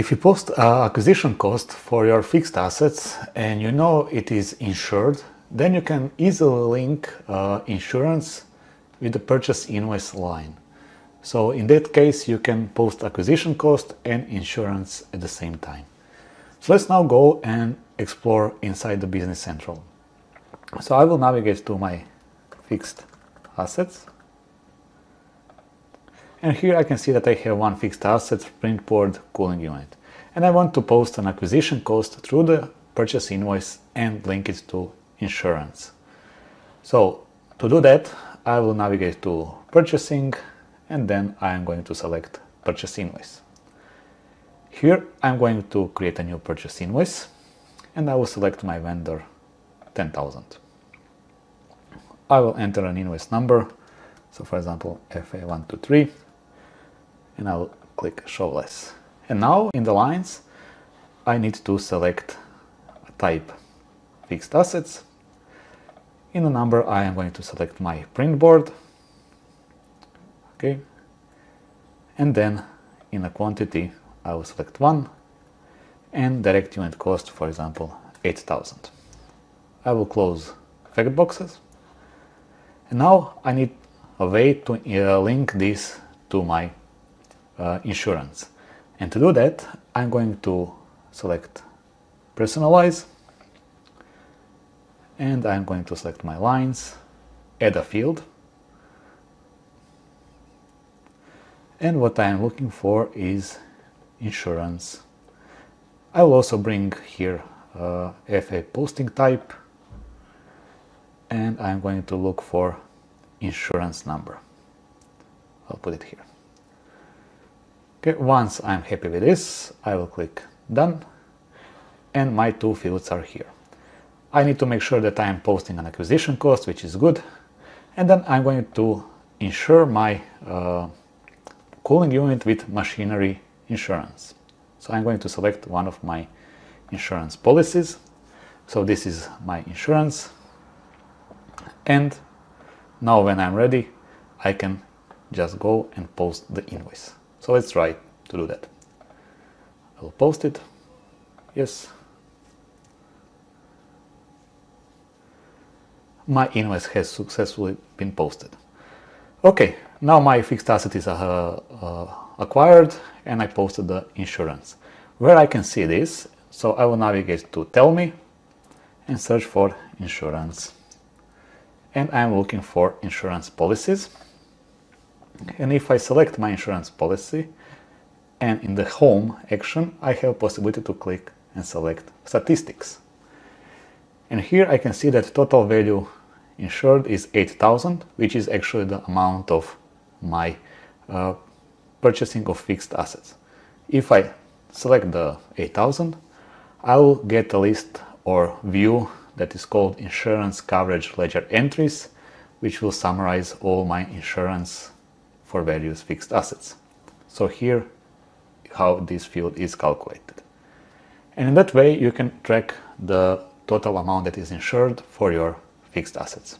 If you post acquisition cost for your fixed assets and you know it is insured, then you can easily link insurance with the purchase invoice line. So in that case, you can post acquisition cost and insurance at the same time. So let's now go and explore inside the Business Central. So I will navigate to my fixed assets. And here I can see that I have one fixed asset, print board cooling unit. And I want to post an acquisition cost through the purchase invoice and link it to insurance. So to do that, I will navigate to purchasing and then I am going to select purchase invoice. Here I'm going to create a new purchase invoice and I will select my vendor 10,000. I will enter an invoice number, so for example FA123, and I will click show less. And now in the lines I need to select a type fixed assets. In the number I am going to select my print board, okay, and then in a quantity I will select 1 and direct unit cost, for example 8,000. I will close fact boxes and now I need a way to link this to my insurance, and to do that I'm going to select personalize and I'm going to select my lines, add a field, and what I am looking for is insurance. I will also bring here FA posting type and I'm going to look for insurance number. I'll put it here. Okay, once I'm happy with this, I will click done and my two fields are here. I need to make sure that I am posting an acquisition cost, which is good, and then I'm going to insure my cooling unit with machinery insurance. So I'm going to select one of my insurance policies. So this is my insurance, and now when I'm ready I can just go and post the invoice. So let's try to do that. I will post it. Yes. My invoice has successfully been posted. Okay, now my fixed asset is acquired and I posted the insurance. Where I can see this, so I will navigate to tell me and search for insurance. And I'm looking for insurance policies. And if I select my insurance policy and in the home action, I have possibility to click and select statistics. And here I can see that total value insured is 8,000, which is actually the amount of my purchasing of fixed assets. If I select the 8,000, I will get a list or view that is called insurance coverage ledger entries, which will summarize all my insurance for various fixed assets. So here how this field is calculated. And in that way you can track the total amount that is insured for your fixed assets.